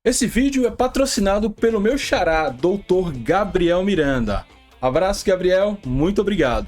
Esse vídeo é patrocinado pelo meu xará, Dr. Gabriel Miranda. Abraço, Gabriel, muito obrigado.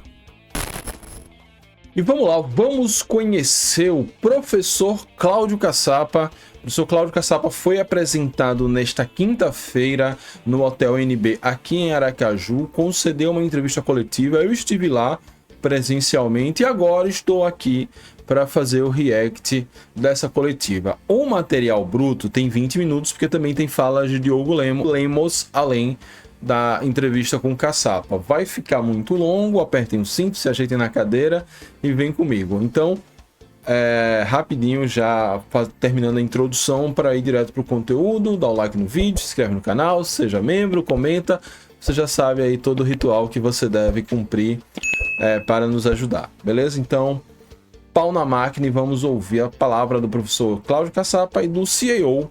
E vamos lá, vamos conhecer o professor Cláudio Caçapa. O professor Cláudio Caçapa foi apresentado nesta quinta-feira no Hotel NB aqui em Aracaju, concedeu uma entrevista coletiva. Eu estive lá presencialmente e agora estou aqui para fazer o react dessa coletiva. O material bruto tem 20 minutos, porque também tem falas de Diogo Lemos, além da entrevista com o Caçapa. Vai ficar muito longo, apertem o cinto, se ajeitem na cadeira e vem comigo. Então, rapidinho, já terminando a introdução para ir direto para o conteúdo, dá o like no vídeo, se inscreve no canal, seja membro, comenta. Você já sabe aí todo o ritual que você deve cumprir para nos ajudar, beleza? Então, pau na máquina e vamos ouvir a palavra do professor Cláudio Caçapa e do CEO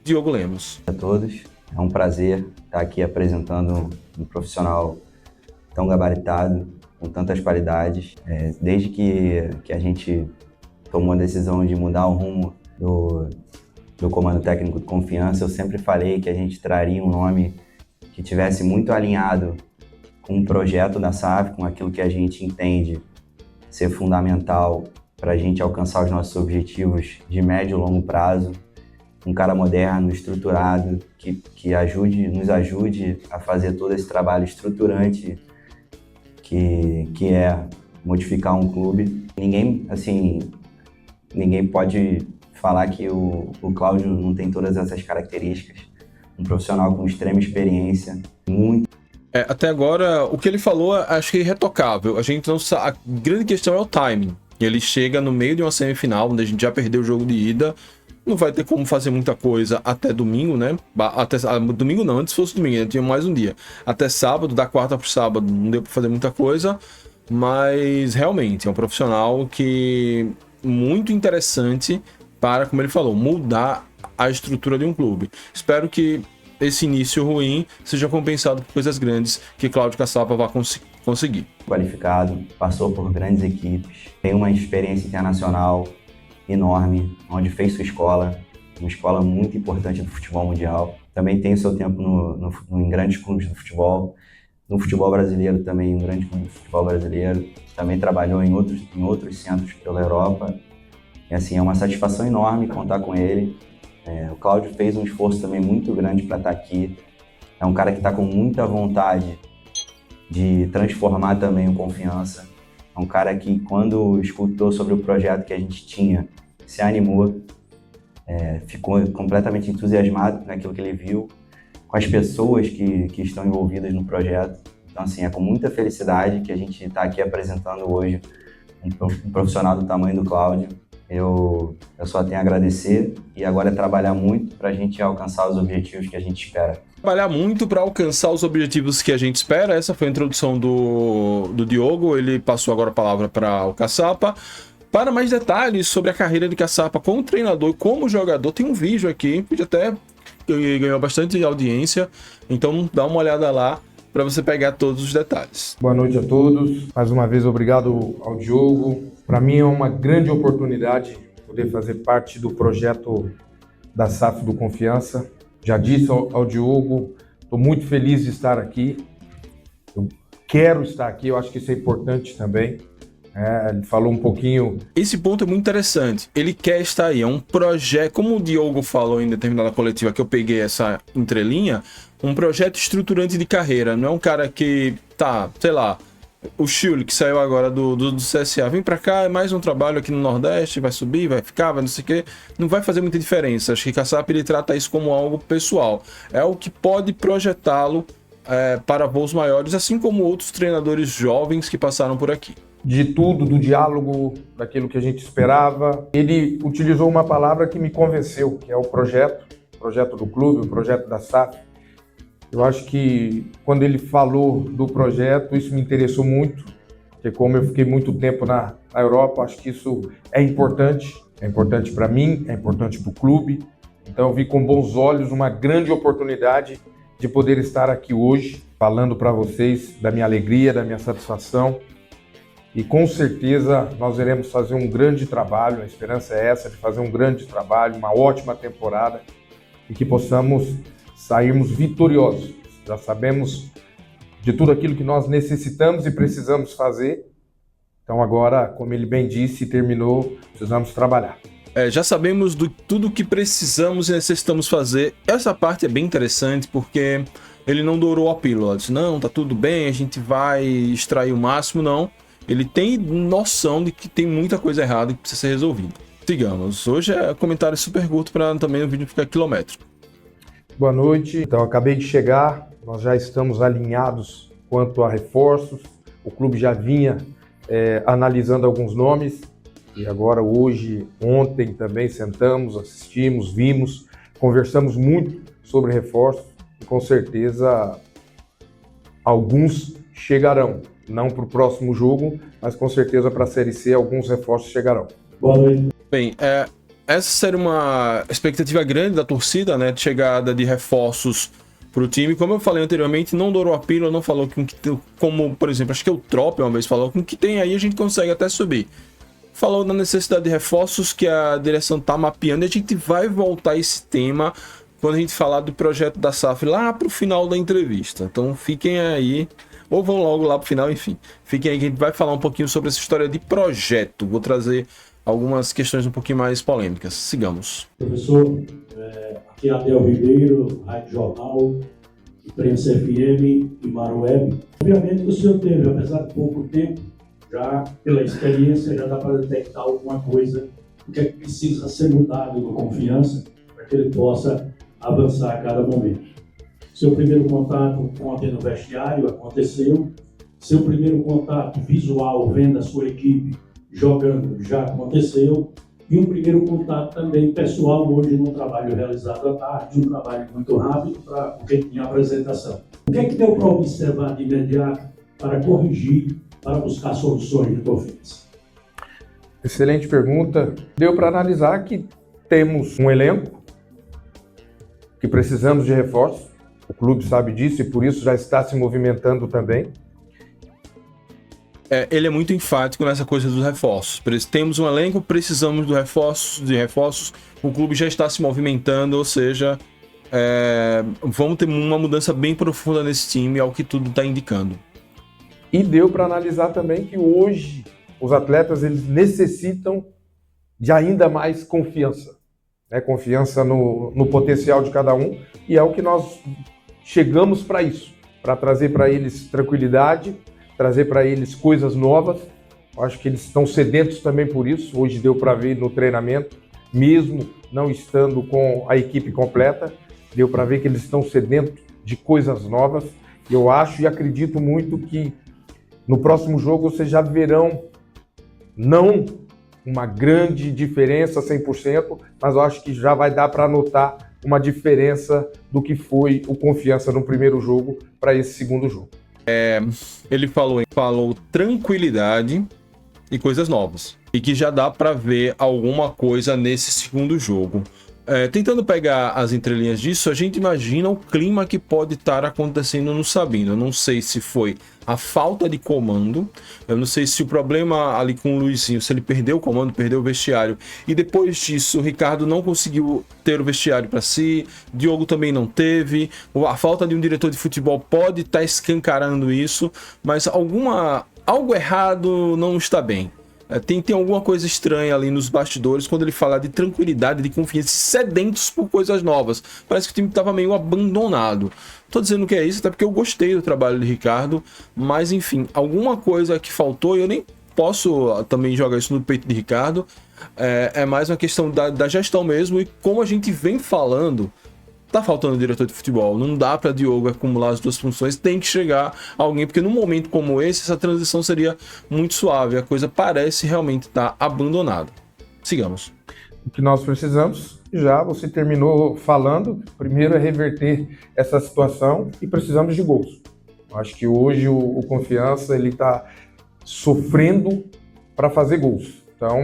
Diogo Lemos. A todos, é um prazer estar aqui apresentando um profissional tão gabaritado, com tantas qualidades. Desde que a gente tomou a decisão de mudar o rumo do Comando Técnico de Confiança, eu sempre falei que a gente traria um nome que tivesse muito alinhado com o projeto da SAF, com aquilo que a gente entende ser fundamental para a gente alcançar os nossos objetivos de médio e longo prazo. Um cara moderno, estruturado, que nos ajude a fazer todo esse trabalho estruturante que é modificar um clube. Ninguém pode falar que o Cláudio não tem todas essas características. Um profissional com extrema experiência, muito. Até agora, o que ele falou, acho que é irretocável. A gente não sabe. A grande questão é o timing. Ele chega no meio de uma semifinal, onde a gente já perdeu o jogo de ida. Não vai ter como fazer muita coisa até domingo, né? Domingo não, antes fosse domingo, ainda tinha mais um dia. Até sábado, da quarta para o sábado, não deu para fazer muita coisa. Mas realmente é um profissional que muito interessante para, como ele falou, mudar a estrutura de um clube. Espero que esse início ruim seja compensado por coisas grandes que Cláudio Caçapa vai conseguir. Qualificado, passou por grandes equipes, tem uma experiência internacional enorme, onde fez sua escola, uma escola muito importante do futebol mundial. Também tem o seu tempo em grandes clubes do futebol, no futebol brasileiro também, um grande clube do futebol brasileiro. Também trabalhou em outros centros pela Europa. E assim, é uma satisfação enorme contar com ele. O Cláudio fez um esforço também muito grande para estar aqui. É um cara que está com muita vontade de transformar também o Confiança. É um cara que, quando escutou sobre o projeto que a gente tinha, se animou, ficou completamente entusiasmado com aquilo que ele viu, com as pessoas que estão envolvidas no projeto. Então, assim, é com muita felicidade que a gente está aqui apresentando hoje um profissional do tamanho do Cláudio. Eu só tenho a agradecer e agora é trabalhar muito para a gente alcançar os objetivos que a gente espera. Trabalhar muito para alcançar os objetivos que a gente espera. Essa foi a introdução do Diogo. Ele passou agora a palavra para o Caçapa. Para mais detalhes sobre a carreira de Caçapa como treinador e como jogador, tem um vídeo aqui que até ganhou bastante audiência. Então dá uma olhada lá para você pegar todos os detalhes. Boa noite a todos. Mais uma vez, obrigado ao Diogo. Para mim é uma grande oportunidade poder fazer parte do projeto da SAF do Confiança. Já disse ao Diogo, estou muito feliz de estar aqui. Eu quero estar aqui, eu acho que isso é importante também. Ele falou um pouquinho... Esse ponto é muito interessante. Ele quer estar aí. É um projeto, como o Diogo falou em determinada coletiva, que eu peguei essa entrelinha, um projeto estruturante de carreira. Não é um cara que tá, sei lá, o Chile, que saiu agora do CSA, vem pra cá, é mais um trabalho aqui no Nordeste, vai subir, vai ficar, vai não sei o quê. Não vai fazer muita diferença. Acho que Caçapa, ele trata isso como algo pessoal. É o que pode projetá-lo para voos maiores, assim como outros treinadores jovens que passaram por aqui. De tudo, do diálogo, daquilo que a gente esperava. Ele utilizou uma palavra que me convenceu, que é o projeto do clube, o projeto da SAF. Eu acho que quando ele falou do projeto, isso me interessou muito, porque como eu fiquei muito tempo na Europa, acho que isso é importante para mim, é importante para o clube. Então eu vi com bons olhos uma grande oportunidade de poder estar aqui hoje, falando para vocês da minha alegria, da minha satisfação. E com certeza nós iremos fazer um grande trabalho, a esperança é essa, de fazer um grande trabalho, uma ótima temporada. e que possamos sairmos vitoriosos. Já sabemos de tudo aquilo que nós necessitamos e precisamos fazer. Então agora, como ele bem disse, terminou, precisamos trabalhar. Já sabemos de tudo que precisamos e necessitamos fazer. Essa parte é bem interessante porque ele não dourou a pílula. Disse, não, tá tudo bem, a gente vai extrair o máximo. Não, ele tem noção de que tem muita coisa errada que precisa ser resolvida. Sigamos. Hoje é comentário super curto para também o vídeo ficar quilométrico. Boa noite. Então, acabei de chegar. Nós já estamos alinhados quanto a reforços. O clube já vinha analisando alguns nomes. E agora, hoje, ontem também sentamos, assistimos, vimos, conversamos muito sobre reforços. E com certeza, alguns chegarão. Não para o próximo jogo, mas com certeza para a Série C, alguns reforços chegarão. Boa noite. Bem, essa seria uma expectativa grande da torcida, né? De chegada de reforços para o time. Como eu falei anteriormente, não dourou a pílula, não falou com que, como, por exemplo, acho que o Trop uma vez falou, com o que tem aí a gente consegue até subir. Falou da necessidade de reforços que a direção está mapeando e a gente vai voltar a esse tema quando a gente falar do projeto da SAF lá para o final da entrevista. Então fiquem aí, ou vão logo lá para o final, enfim. Fiquem aí que a gente vai falar um pouquinho sobre essa história de projeto. Vou trazer algumas questões um pouquinho mais polêmicas. Sigamos. Professor, aqui é Adel Ribeiro, Rádio Jornal, Imprensa FM e Maro Web. Obviamente que o senhor teve, apesar de pouco tempo, já pela experiência, já dá para detectar alguma coisa, o que é que precisa ser mudado no Confiança para que ele possa avançar a cada momento. Seu primeiro contato ontem no vestiário aconteceu, seu primeiro contato visual vendo a sua equipe jogando já aconteceu, e um primeiro contato também pessoal hoje no trabalho realizado à tarde, um trabalho muito rápido para o que tinha apresentação. O que é que deu para observar de imediato para corrigir, para buscar soluções de confiança? Excelente pergunta. Deu para analisar que temos um elenco, que precisamos de reforço, o clube sabe disso e por isso já está se movimentando também. Ele é muito enfático nessa coisa dos reforços. Temos um elenco, precisamos de reforços, o clube já está se movimentando, ou seja, vamos ter uma mudança bem profunda nesse time, ao que tudo está indicando. E deu para analisar também que hoje os atletas eles necessitam de ainda mais confiança, né? Confiança no potencial de cada um, e é o que nós chegamos para isso, para trazer para eles tranquilidade, trazer para eles coisas novas. Eu acho que eles estão sedentos também por isso. Hoje deu para ver no treinamento, mesmo não estando com a equipe completa, deu para ver que eles estão sedentos de coisas novas. Eu acho e acredito muito que no próximo jogo vocês já verão, não uma grande diferença 100%, mas eu acho que já vai dar para notar uma diferença do que foi o Confiança no primeiro jogo para esse segundo jogo. Ele falou tranquilidade e coisas novas. E que já dá para ver alguma coisa nesse segundo jogo. Tentando pegar as entrelinhas disso, a gente imagina o clima que pode estar acontecendo no Sabino. Eu não sei se foi a falta de comando, eu não sei se o problema ali com o Luizinho, se ele perdeu o comando, perdeu o vestiário, e depois disso o Ricardo não conseguiu ter o vestiário para si, Diogo também não teve, a falta de um diretor de futebol pode estar escancarando isso, mas algo errado não está bem. Tem alguma coisa estranha ali nos bastidores quando ele fala de tranquilidade, de confiança, sedentos por coisas novas. Parece que o time estava meio abandonado. Tô dizendo que é isso, até porque eu gostei do trabalho do Ricardo, mas enfim, alguma coisa que faltou, e eu nem posso também jogar isso no peito de Ricardo, é mais uma questão da gestão mesmo, e como a gente vem falando, tá faltando diretor de futebol, não dá para Diogo acumular as duas funções, tem que chegar alguém, porque num momento como esse, essa transição seria muito suave, a coisa parece realmente estar abandonada. Sigamos. O que nós precisamos, já você terminou falando, primeiro é reverter essa situação e precisamos de gols. Acho que hoje o Confiança ele está sofrendo para fazer gols. Então,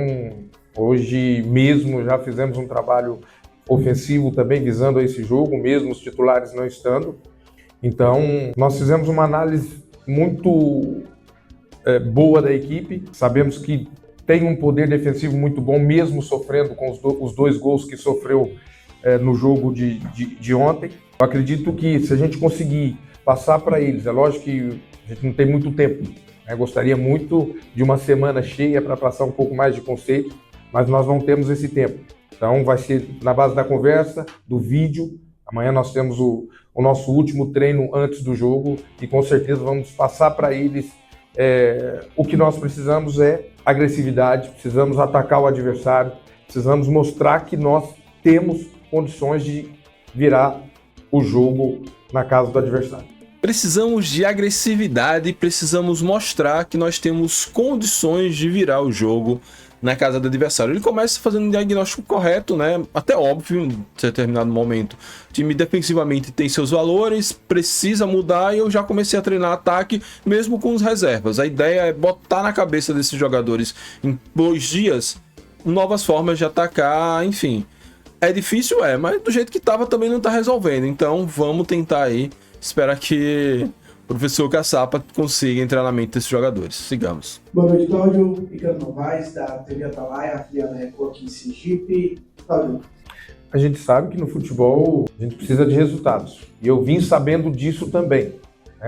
hoje mesmo já fizemos um trabalho ofensivo também visando a esse jogo, mesmo os titulares não estando. Então, nós fizemos uma análise muito boa da equipe. Sabemos que tem um poder defensivo muito bom, mesmo sofrendo com os dois gols que sofreu no jogo de ontem. Eu acredito que se a gente conseguir passar para eles, é lógico que a gente não tem muito tempo, né? Gostaria muito de uma semana cheia para passar um pouco mais de conceito, mas nós não temos esse tempo. Então vai ser na base da conversa, do vídeo. Amanhã nós temos o nosso último treino antes do jogo e com certeza vamos passar para eles o que nós precisamos é agressividade, precisamos atacar o adversário, precisamos mostrar que nós temos condições de virar o jogo na casa do adversário. Precisamos de agressividade, precisamos mostrar que nós temos condições de virar o jogo na casa do adversário. Ele começa fazendo um diagnóstico correto, né? Até óbvio, em determinado momento. O time defensivamente tem seus valores, precisa mudar e eu já comecei a treinar ataque mesmo com os reservas. A ideia é botar na cabeça desses jogadores em 2 dias novas formas de atacar, enfim. É difícil, mas do jeito que tava também não tá resolvendo. Então vamos tentar aí, esperar que o professor Caçapa consiga entrar na mente desses jogadores. Sigamos. Boa noite, Cláudio. Ricardo Novaes, da TV Atalaia, afiliada Record aqui em Sergipe. Cláudio. A gente sabe que no futebol a gente precisa de resultados. E eu vim sabendo disso também.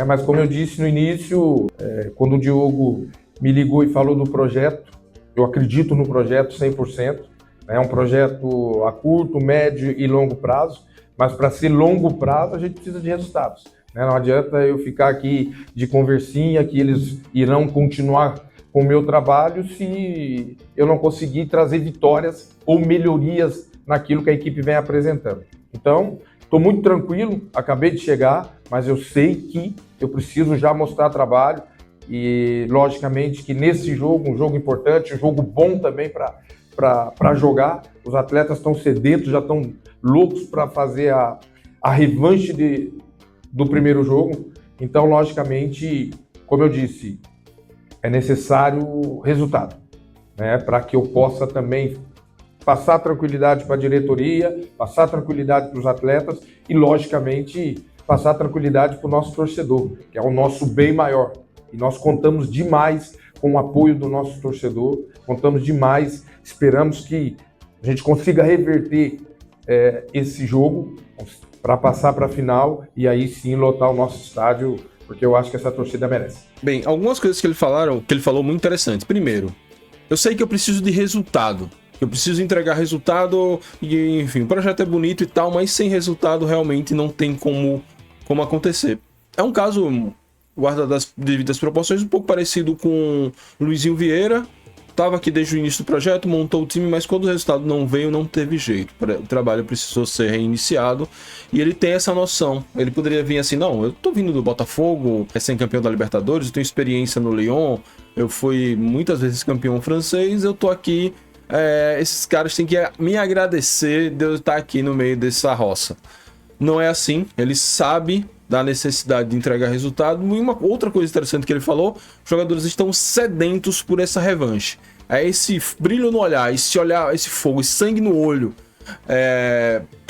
Mas como eu disse no início, quando o Diogo me ligou e falou do projeto, eu acredito no projeto 100%. É um projeto a curto, médio e longo prazo, mas para ser longo prazo a gente precisa de resultados. Não adianta eu ficar aqui de conversinha que eles irão continuar com o meu trabalho se eu não conseguir trazer vitórias ou melhorias naquilo que a equipe vem apresentando. Então, estou muito tranquilo, acabei de chegar, mas eu sei que eu preciso já mostrar trabalho e, logicamente, que nesse jogo, um jogo importante, um jogo bom também para jogar, os atletas estão sedentos, já estão loucos para fazer a revanche do primeiro jogo. Então, logicamente, como eu disse, é necessário resultado, né, para que eu possa também passar tranquilidade para a diretoria, passar tranquilidade para os atletas e, logicamente, passar tranquilidade para o nosso torcedor, que é o nosso bem maior. E nós contamos demais com o apoio do nosso torcedor, contamos demais, esperamos que a gente consiga reverter esse jogo para passar para a final e aí sim lotar o nosso estádio, porque eu acho que essa torcida merece. Bem, algumas coisas que ele falou muito interessantes. Primeiro, eu sei que eu preciso de resultado. Eu preciso entregar resultado e, enfim, o projeto é bonito e tal, mas sem resultado realmente não tem como acontecer. É um caso, guardado as devidas proporções, um pouco parecido com o Luizinho Vieira. Estava aqui desde o início do projeto, montou o time, mas quando o resultado não veio, não teve jeito. O trabalho precisou ser reiniciado e ele tem essa noção. Ele poderia vir assim, não, eu tô vindo do Botafogo, recém-campeão da Libertadores, eu tenho experiência no Lyon, eu fui muitas vezes campeão francês, eu tô aqui, esses caras têm que me agradecer de eu estar aqui no meio dessa roça. Não é assim, ele sabe da necessidade de entregar resultado. E uma outra coisa interessante que ele falou, os jogadores estão sedentos por essa revanche. É esse brilho no olhar, esse fogo, esse sangue no olho,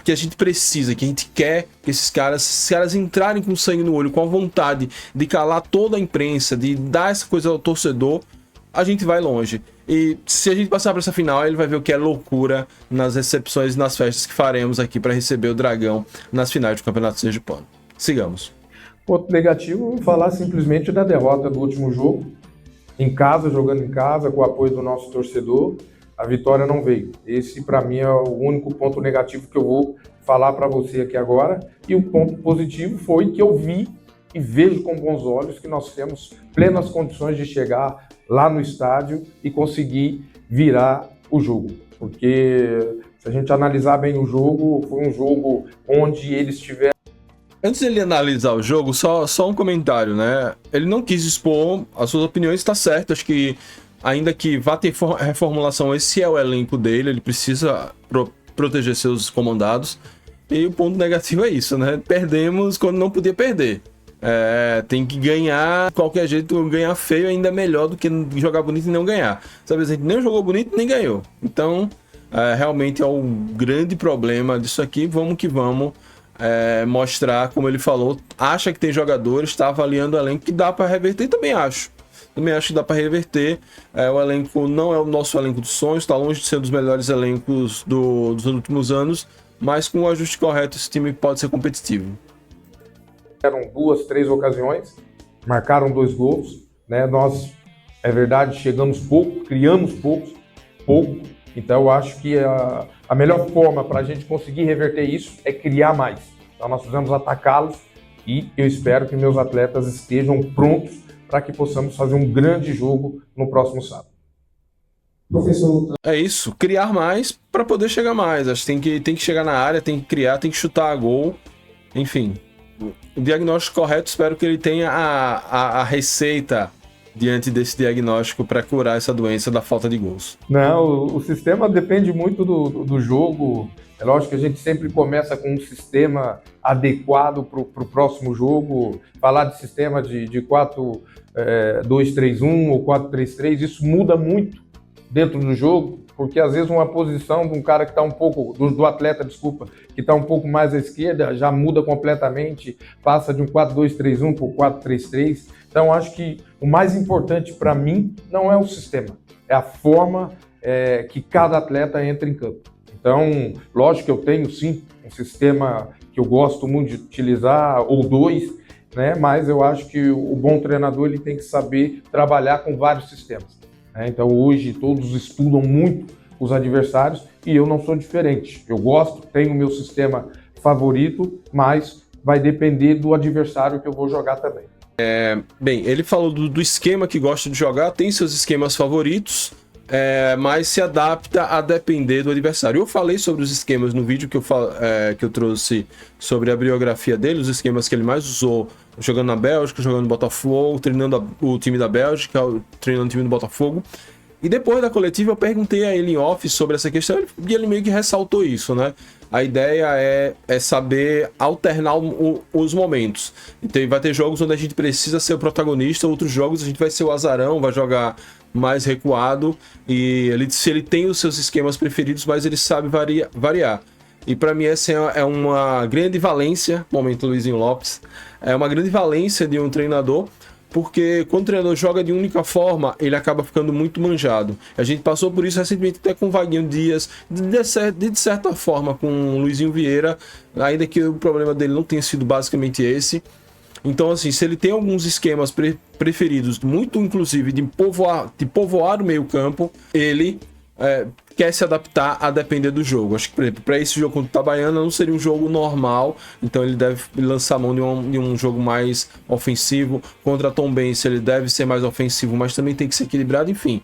que a gente precisa, que a gente quer que esses caras entrarem com sangue no olho, com a vontade de calar toda a imprensa, de dar essa coisa ao torcedor, a gente vai longe. E se a gente passar para essa final, ele vai ver o que é loucura nas recepções e nas festas que faremos aqui para receber o Dragão nas finais do Campeonato Sergipano. Sigamos. Ponto negativo, falar simplesmente da derrota do último jogo, em casa, jogando em casa, com o apoio do nosso torcedor, a vitória não veio. Esse, para mim, é o único ponto negativo que eu vou falar para você aqui agora. E o ponto positivo foi que eu vi e vejo com bons olhos que nós temos plenas condições de chegar lá no estádio e conseguir virar o jogo. Porque, se a gente analisar bem o jogo, foi um jogo onde eles tiveram. Antes dele analisar o jogo, só um comentário, né? Ele não quis expor as suas opiniões, tá certo. Acho que, ainda que vá ter reformulação, esse é o elenco dele, ele precisa proteger seus comandados. E o ponto negativo é isso, né? Perdemos quando não podia perder. Tem que ganhar de qualquer jeito, ganhar feio ainda é melhor do que jogar bonito e não ganhar. Sabe, a gente nem jogou bonito nem ganhou. Então, realmente é o grande problema disso aqui. Vamos que vamos. Mostrar, como ele falou, acha que tem jogadores, está avaliando o elenco que dá para reverter, também acho que dá para reverter. O elenco não é o nosso elenco dos sonhos, está longe de ser um dos melhores elencos dos últimos anos, mas com o ajuste correto esse time pode ser competitivo. Eram 2, 3 ocasiões, marcaram 2 gols, né? Nós, é verdade, chegamos pouco, criamos pouco. Então eu acho que a melhor forma para a gente conseguir reverter isso é criar mais. Então nós precisamos atacá-los e eu espero que meus atletas estejam prontos para que possamos fazer um grande jogo no próximo sábado. Professor, É isso, criar mais para poder chegar mais. Acho que tem que chegar na área, tem que criar, tem que chutar a gol. Enfim, o diagnóstico correto, espero que ele tenha a receita diante desse diagnóstico para curar essa doença da falta de gols. Não, o sistema depende muito do jogo. É lógico que a gente sempre começa com um sistema adequado para o próximo jogo. Falar de sistema de 4-2-3-1 ou 4-3-3, isso muda muito dentro do jogo, porque às vezes uma posição de um cara que está um pouco, do atleta, desculpa, que está um pouco mais à esquerda, já muda completamente, passa de um 4-2-3-1 para o 4-3-3. Então acho que o mais importante para mim não é o sistema, é a forma que cada atleta entra em campo. Então, lógico que eu tenho sim um sistema que eu gosto muito de utilizar, ou 2, né? Mas eu acho que o bom treinador ele tem que saber trabalhar com vários sistemas. Então hoje todos estudam muito os adversários e eu não sou diferente. Eu gosto, tenho o meu sistema favorito, mas vai depender do adversário que eu vou jogar também. Bem, ele falou do esquema que gosta de jogar, tem seus esquemas favoritos, mas se adapta a depender do adversário. Eu falei sobre os esquemas no vídeo que eu trouxe sobre a biografia dele, os esquemas que ele mais usou jogando na Bélgica, jogando no Botafogo, treinando o time da Bélgica, treinando o time do Botafogo. E depois da coletiva eu perguntei a ele em off sobre essa questão e ele meio que ressaltou isso, né? A ideia é saber alternar os momentos. Então vai ter jogos onde a gente precisa ser o protagonista, outros jogos a gente vai ser o azarão, vai jogar mais recuado e se ele tem os seus esquemas preferidos, mas ele sabe variar. E para mim essa é uma grande valência, momento Luizinho Lopes, é uma grande valência de um treinador, porque quando o treinador joga de única forma, ele acaba ficando muito manjado. A gente passou por isso recentemente até com o Vaguinho Dias, de certa forma com o Luizinho Vieira, ainda que o problema dele não tenha sido basicamente esse. Então, assim, se ele tem alguns esquemas preferidos, muito inclusive de povoar o meio campo, ele quer se adaptar a depender do jogo. Acho que, por exemplo, para esse jogo contra o Itabaiana não seria um jogo normal, então ele deve lançar mão de um jogo mais ofensivo. Contra a Tombense ele deve ser mais ofensivo, mas também tem que ser equilibrado, enfim.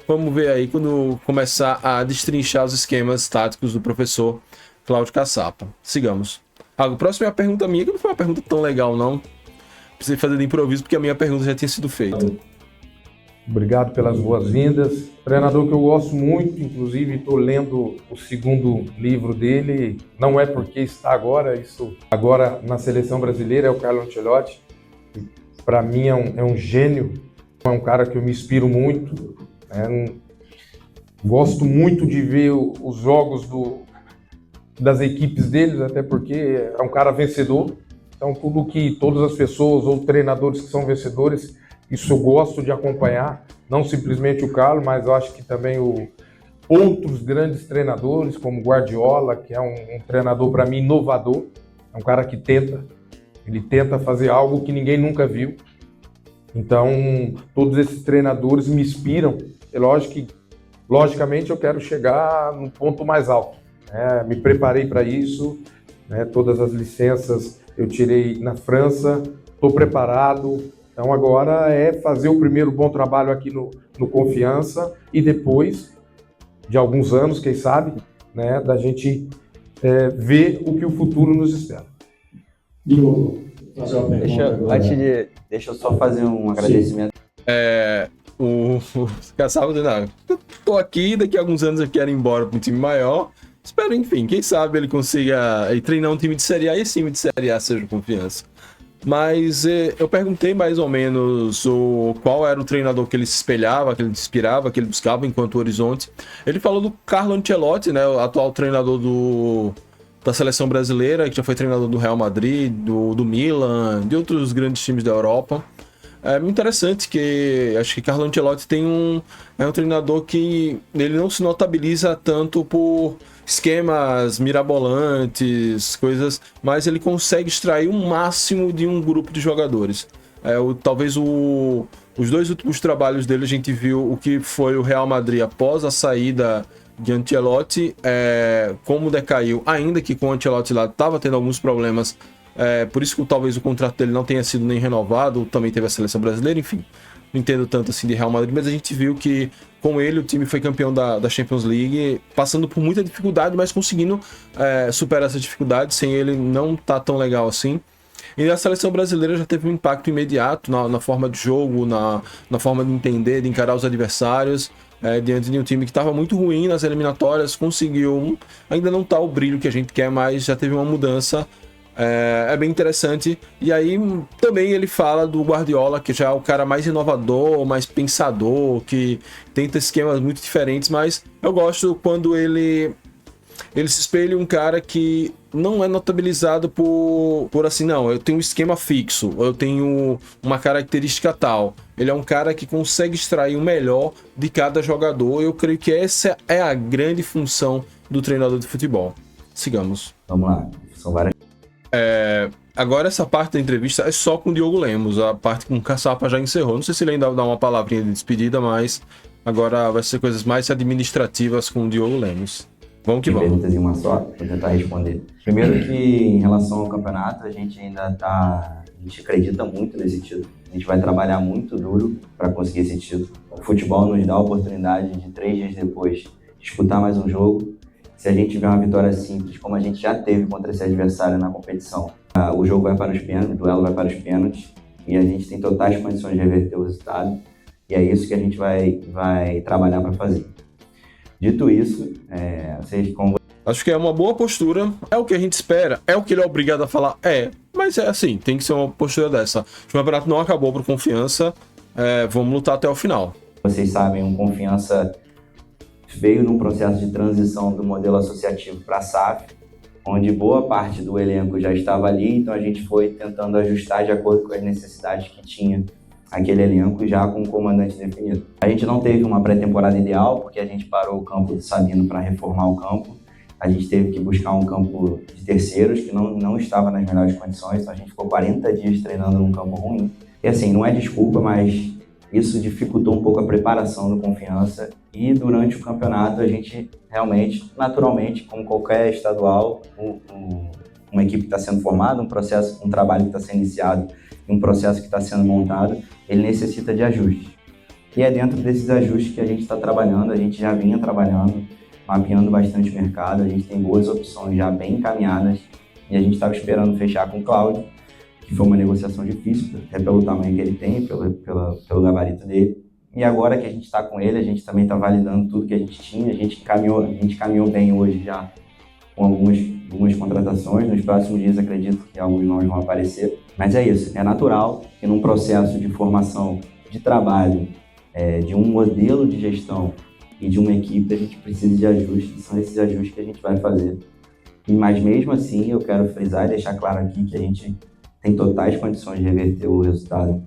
Vamos ver aí quando começar a destrinchar os esquemas táticos do professor Cláudio Caçapa. Sigamos. A próxima é a pergunta minha, que não foi uma pergunta tão legal, não. Precisei fazer de improviso, porque a minha pergunta já tinha sido feita. Obrigado pelas boas-vindas. Treinador que eu gosto muito, inclusive estou lendo o segundo livro dele. Não é porque está agora na seleção brasileira, é o Carlo Ancelotti. Para mim é um gênio, é um cara que eu me inspiro muito. Gosto muito de ver os jogos das equipes deles, até porque é um cara vencedor. Então todas as pessoas ou treinadores que são vencedores, isso eu gosto de acompanhar, não simplesmente o Carlo, mas eu acho que também outros grandes treinadores, como Guardiola, que é um treinador para mim inovador, é um cara que ele tenta fazer algo que ninguém nunca viu. Então, todos esses treinadores me inspiram. É lógico que, logicamente, eu quero chegar no ponto mais alto. Me preparei para isso, todas as licenças eu tirei na França, estou preparado. Então agora é fazer o primeiro bom trabalho aqui no Confiança e depois de alguns anos, quem sabe, da gente ver o que o futuro nos espera. Diogo, fazer uma pergunta. Deixa eu só fazer um agradecimento. O Caçapa dizendo, eu tô aqui, daqui a alguns anos eu quero ir embora para um time maior. Espero, enfim, quem sabe ele consiga treinar um time de Série A e esse time de Série A seja Confiança. Mas eu perguntei mais ou menos qual era o treinador que ele se espelhava, que ele inspirava, que ele buscava enquanto horizonte. Ele falou do Carlo Ancelotti, né, o atual treinador da seleção brasileira, que já foi treinador do Real Madrid, do Milan, de outros grandes times da Europa. É interessante que acho que Carlo Ancelotti é um treinador que ele não se notabiliza tanto por esquemas mirabolantes, coisas, mas ele consegue extrair o máximo de um grupo de jogadores. Talvez os 2 últimos trabalhos dele a gente viu o que foi o Real Madrid após a saída de Ancelotti, como decaiu, ainda que com o Ancelotti lá estava tendo alguns problemas. Por isso que talvez o contrato dele não tenha sido nem renovado, também teve a seleção brasileira, enfim, não entendo tanto assim de Real Madrid, mas a gente viu que com ele o time foi campeão da Champions League, passando por muita dificuldade, mas conseguindo superar essa dificuldade, sem ele não tá tão legal assim. E a seleção brasileira já teve um impacto imediato na forma de jogo, na forma de entender, de encarar os adversários, diante de um time que estava muito ruim nas eliminatórias, conseguiu, ainda não tá o brilho que a gente quer, mas já teve uma mudança. É bem interessante. E aí também ele fala do Guardiola, que já é o cara mais inovador, mais pensador, que tenta esquemas muito diferentes, mas eu gosto quando ele se espelha em um cara que não é notabilizado por assim, não, eu tenho um esquema fixo, eu tenho uma característica tal. Ele é um cara que consegue extrair o melhor de cada jogador. Eu creio que essa é a grande função do treinador de futebol. Sigamos. Vamos lá, são várias. Agora essa parte da entrevista é só com o Diogo Lemos, a parte com o Caçapa já encerrou. Não sei se ele ainda dá uma palavrinha de despedida, mas agora vai ser coisas mais administrativas com o Diogo Lemos. Vamos que vamos. Perguntas em uma só, vou tentar responder. Primeiro que em relação ao campeonato, a gente acredita muito nesse título. A gente vai trabalhar muito duro para conseguir esse título. O futebol nos dá a oportunidade de 3 dias depois disputar mais um jogo. Se a gente tiver uma vitória simples, como a gente já teve contra esse adversário na competição, o jogo vai para os pênaltis, o duelo vai para os pênaltis, e a gente tem totais condições de reverter o resultado, e é isso que a gente vai trabalhar para fazer. Dito isso, acho que é uma boa postura, é o que a gente espera, é o que ele é obrigado a falar, mas é assim, tem que ser uma postura dessa. O campeonato não acabou por Confiança, vamos lutar até o final. Vocês sabem, o Confiança veio num processo de transição do modelo associativo para a SAF, onde boa parte do elenco já estava ali, então a gente foi tentando ajustar de acordo com as necessidades que tinha aquele elenco, já com o comandante definido. A gente não teve uma pré-temporada ideal, porque a gente parou o campo do Sabino para reformar o campo. A gente teve que buscar um campo de terceiros, que não estava nas melhores condições, então a gente ficou 40 dias treinando num campo ruim. E assim, não é desculpa, mas isso dificultou um pouco a preparação do Confiança, e durante o campeonato a gente realmente, naturalmente, como qualquer estadual, uma equipe que está sendo formada, um trabalho que está sendo iniciado e um processo que está sendo montado, ele necessita de ajustes. E é dentro desses ajustes que a gente está trabalhando, a gente já vinha trabalhando, mapeando bastante o mercado, a gente tem boas opções já bem encaminhadas, e a gente estava esperando fechar com o Cláudio, que foi uma negociação difícil, até pelo tamanho que ele tem, pelo gabarito dele. E agora que a gente está com ele, a gente também está validando tudo que a gente tinha. A gente caminhou bem hoje já com algumas contratações. Nos próximos dias acredito que alguns nomes vão aparecer. Mas é isso, é natural que num processo de formação de trabalho, de um modelo de gestão e de uma equipe, a gente precisa de ajustes, e são esses ajustes que a gente vai fazer. Mas mesmo assim, eu quero frisar e deixar claro aqui que a gente tem totais condições de reverter o resultado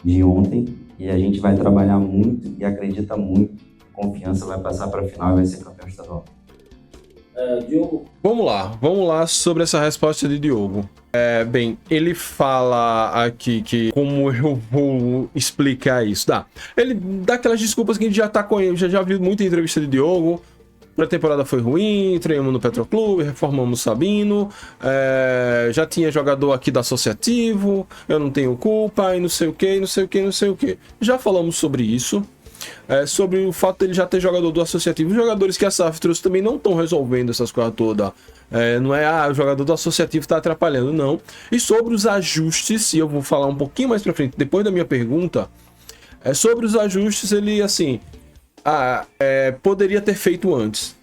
de ontem, e a gente vai trabalhar muito e acredita muito que Confiança vai passar para a final e vai ser campeão estadual. Diogo? Vamos lá sobre essa resposta de Diogo. Bem, ele fala aqui que como eu vou explicar isso. Ele dá aquelas desculpas que a gente já viu muita entrevista de Diogo. A temporada foi ruim, treinamos no Petroclube, reformamos o Sabino, já tinha jogador aqui da Associativo, eu não tenho culpa, e não sei o que. Já falamos sobre isso, sobre o fato dele já ter jogador do Associativo. Os jogadores que a SAF trouxe também não estão resolvendo essas coisas todas. Não é, o jogador do Associativo está atrapalhando, não. E sobre os ajustes, e eu vou falar um pouquinho mais pra frente, depois da minha pergunta, sobre os ajustes, ele, assim... poderia ter feito antes.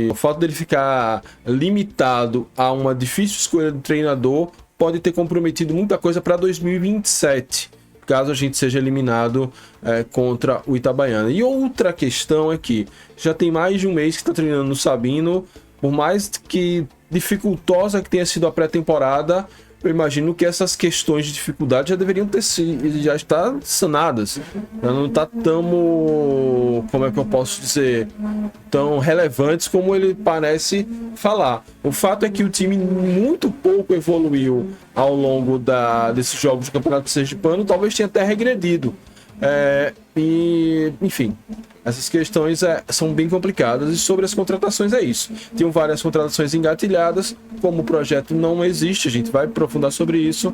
O fato dele ficar limitado a uma difícil escolha de treinador pode ter comprometido muita coisa para 2027, caso a gente seja eliminado contra o Itabaiana. E outra questão é que já tem mais de um mês que está treinando no Sabino, por mais que dificultosa que tenha sido a pré-temporada, eu imagino que essas questões de dificuldade já deveriam já estar sanadas. Já não está tão, como é que eu posso dizer, tão relevantes como ele parece falar. O fato é que o time muito pouco evoluiu ao longo desses jogos do Campeonato Sergipano, talvez tenha até regredido. Enfim, essas questões são bem complicadas. E sobre as contratações é isso. Tinham várias contratações engatilhadas. Como o projeto não existe, a gente vai aprofundar sobre isso.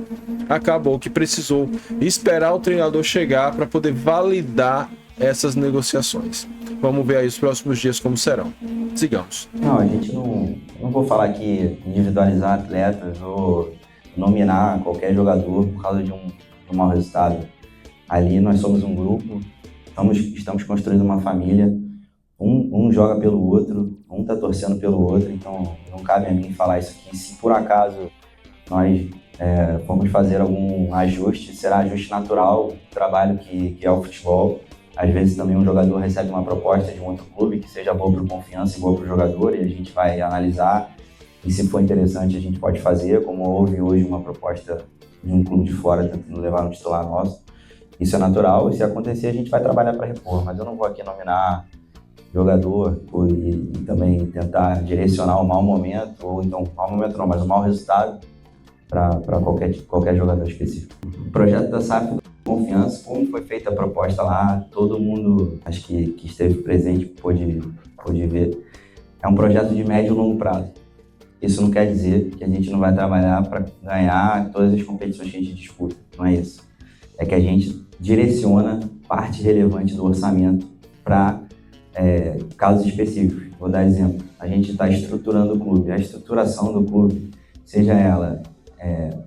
Acabou que precisou esperar o treinador chegar para poder validar essas negociações. Vamos ver aí os próximos dias como serão. Sigamos. Não, a gente não vou falar aqui individualizar atletas ou nominar qualquer jogador por causa de um mau resultado. Ali nós somos um grupo, estamos construindo uma família, um joga pelo outro, um está torcendo pelo outro, então não cabe a mim falar isso aqui. Se por acaso nós formos fazer algum ajuste, será ajuste natural do trabalho que é o futebol. Às vezes também um jogador recebe uma proposta de um outro clube que seja boa para o Confiança e boa para o jogador, e a gente vai analisar, e se for interessante a gente pode fazer, como houve hoje uma proposta de um clube de fora tentando levar um titular nosso. Isso é natural, e se acontecer a gente vai trabalhar para repor, mas eu não vou aqui nominar jogador e também tentar direcionar o mau momento, ou então, mau momento não, mas o mau resultado para qualquer jogador específico. O projeto da SAF Confiança, como foi feita a proposta lá, todo mundo, acho que esteve presente, pôde ver, é um projeto de médio e longo prazo. Isso não quer dizer que a gente não vai trabalhar para ganhar todas as competições que a gente disputa, não é isso. É que a gente direciona parte relevante do orçamento para casos específicos. Vou dar exemplo. A gente está estruturando o clube. A estruturação do clube, seja ela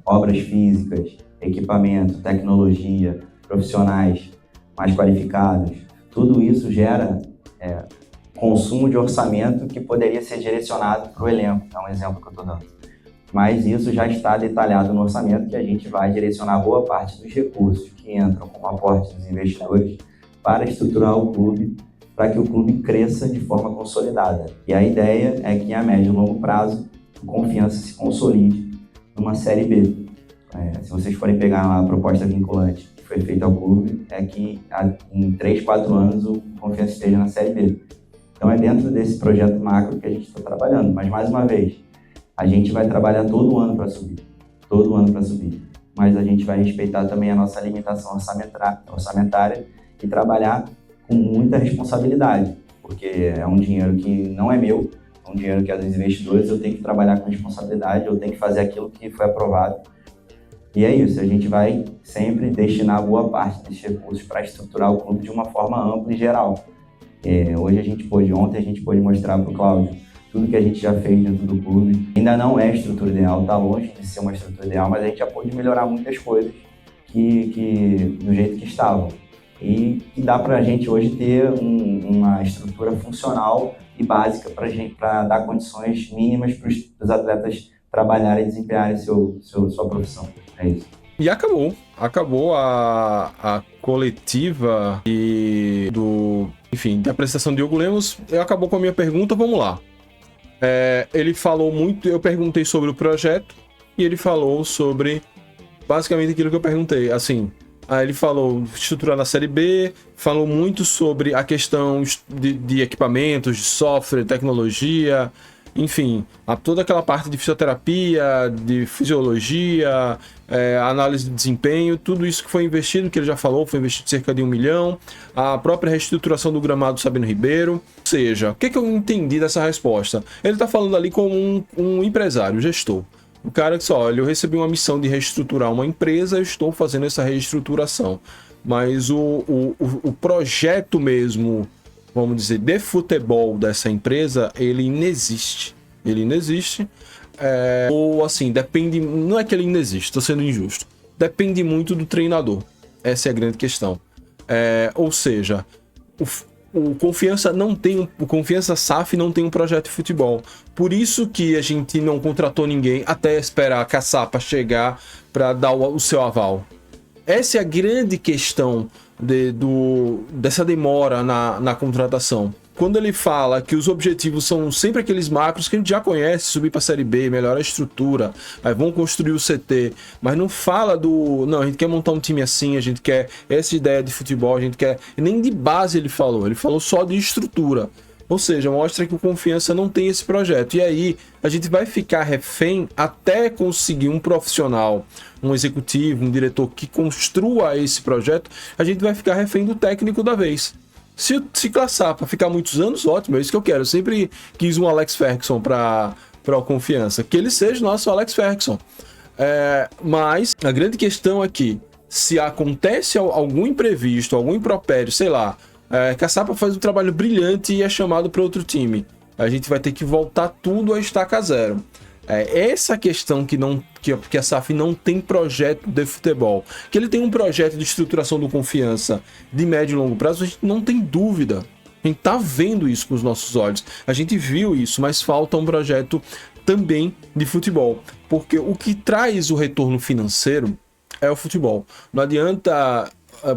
obras físicas, equipamento, tecnologia, profissionais mais qualificados, tudo isso gera consumo de orçamento que poderia ser direcionado para o elenco. É um exemplo que eu estou dando. Mas isso já está detalhado no orçamento, que a gente vai direcionar boa parte dos recursos que entram como aporte dos investidores para estruturar o clube, para que o clube cresça de forma consolidada. E a ideia é que a médio e longo prazo, a Confiança se consolide numa Série B. Se vocês forem pegar lá a proposta vinculante que foi feita ao clube, é que em 3, 4 anos o Confiança esteja na Série B. Então é dentro desse projeto macro que a gente está trabalhando. Mas mais uma vez, a gente vai trabalhar todo ano para subir, mas a gente vai respeitar também a nossa limitação orçamentária e trabalhar com muita responsabilidade, porque é um dinheiro que não é meu, é um dinheiro que é dos investidores, eu tenho que trabalhar com responsabilidade, eu tenho que fazer aquilo que foi aprovado. E é isso, a gente vai sempre destinar boa parte desses recursos para estruturar o clube de uma forma ampla e geral. Ontem a gente pôde mostrar para o Cláudio tudo que a gente já fez dentro do clube. Ainda não é a estrutura ideal, está longe de ser uma estrutura ideal, mas a gente já pôde melhorar muitas coisas do jeito que estavam. E que dá para a gente hoje ter uma estrutura funcional e básica para dar condições mínimas para os atletas trabalharem e desempenharem sua profissão. É isso. E acabou a coletiva da apresentação de Diogo Lemos. Acabou com a minha pergunta, vamos lá. Ele falou muito, eu perguntei sobre o projeto e ele falou sobre basicamente aquilo que eu perguntei, assim, ele falou estruturar na Série B, falou muito sobre a questão de equipamentos, de software, tecnologia, enfim, toda aquela parte de fisioterapia, de fisiologia, análise de desempenho, tudo isso que foi investido, que ele já falou, foi investido cerca de 1 milhão, a própria reestruturação do gramado Sabino Ribeiro. Ou seja, o que eu entendi dessa resposta? Ele está falando ali como um empresário, gestor. O cara disse, olha, eu recebi uma missão de reestruturar uma empresa, eu estou fazendo essa reestruturação. Mas o projeto mesmo, vamos dizer, de futebol dessa empresa, ele inexiste. Ou assim, depende... Não é que ele inexiste, estou sendo injusto. Depende muito do treinador. Essa é a grande questão. Ou seja, o Confiança SAF não tem um projeto de futebol. Por isso que a gente não contratou ninguém até esperar a caçapa chegar para dar o seu aval. Essa é a grande questão dessa demora na contratação. quando ele fala que os objetivos são sempre aqueles macros que a gente já conhece, subir para a Série B, melhorar a estrutura, aí vão construir o CT, mas não fala não, a gente quer montar um time assim, a gente quer essa ideia de futebol, a gente quer... Nem de base ele falou só de estrutura. Ou seja, mostra que o Confiança não tem esse projeto. E aí a gente vai ficar refém até conseguir um profissional, um executivo, um diretor que construa esse projeto, a gente vai ficar refém do técnico da vez. Se Caçapa ficar muitos anos, ótimo, é isso que eu quero. Eu sempre quis um Alex Ferguson para o Confiança, que ele seja o nosso Alex Ferguson. Mas a grande questão aqui, se acontece algum imprevisto, algum impropério, sei lá, Caçapa faz um trabalho brilhante e é chamado para outro time, a gente vai ter que voltar tudo a estaca zero. Essa questão que a SAF não tem projeto de futebol, que ele tem um projeto de estruturação do Confiança de médio e longo prazo, a gente não tem dúvida. A gente tá vendo isso com os nossos olhos, a gente viu isso, mas falta um projeto também de futebol, porque o que traz o retorno financeiro é o futebol. Não adianta,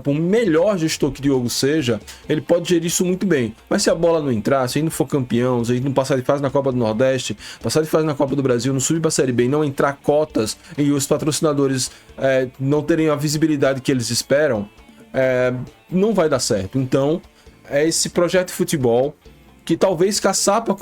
por melhor gestor que Diogo seja, ele pode gerir isso muito bem, mas se a bola não entrar, se ele não for campeão, se ele não passar de fase na Copa do Nordeste, passar de fase na Copa do Brasil, não subir para a Série B e não entrar cotas e os patrocinadores não terem a visibilidade que eles esperam, não vai dar certo. Então é esse projeto de futebol que talvez Caçapa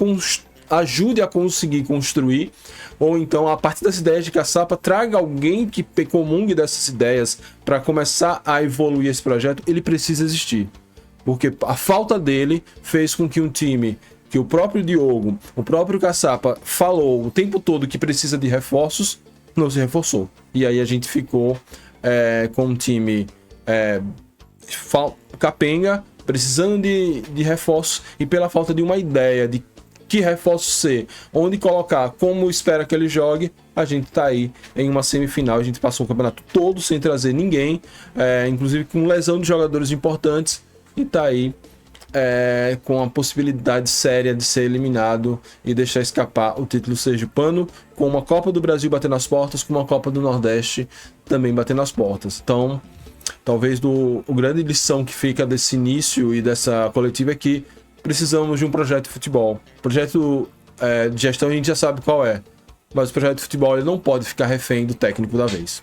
ajude a conseguir construir, ou então a partir das ideias de Caçapa traga alguém que comungue dessas ideias para começar a evoluir esse projeto. Ele precisa existir, porque a falta dele fez com que um time que o próprio Diogo, o próprio Caçapa falou o tempo todo que precisa de reforços, não se reforçou, e aí a gente ficou com um time capenga, precisando de reforços, e pela falta de uma ideia de que reforço ser, onde colocar, como espera que ele jogue, a gente tá aí em uma semifinal. A gente passou o campeonato todo sem trazer ninguém, inclusive com lesão de jogadores importantes, e tá aí com a possibilidade séria de ser eliminado e deixar escapar o título sergipano, com uma Copa do Brasil batendo nas portas, com uma Copa do Nordeste também batendo nas portas. Então, talvez a grande lição que fica desse início e dessa coletiva é que precisamos de um projeto de futebol. Projeto de gestão a gente já sabe qual é, mas o projeto de futebol ele não pode ficar refém do técnico da vez.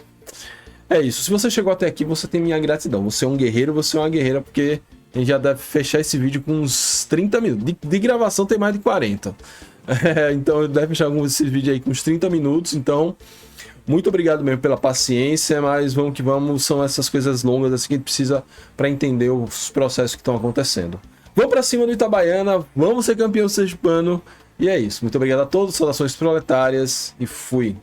É isso. Se você chegou até aqui, você tem minha gratidão. Você é um guerreiro, você é uma guerreira, porque a gente já deve fechar esse vídeo com uns 30 minutos. De gravação tem mais de 40. Então deve fechar esse vídeo aí com uns 30 minutos. Então, muito obrigado mesmo pela paciência, mas vamos que vamos. São essas coisas longas assim que a gente precisa para entender os processos que estão acontecendo. Vamos para cima do Itabaiana, vamos ser campeão sergipano. E é isso. Muito obrigado a todos, saudações proletárias e fui.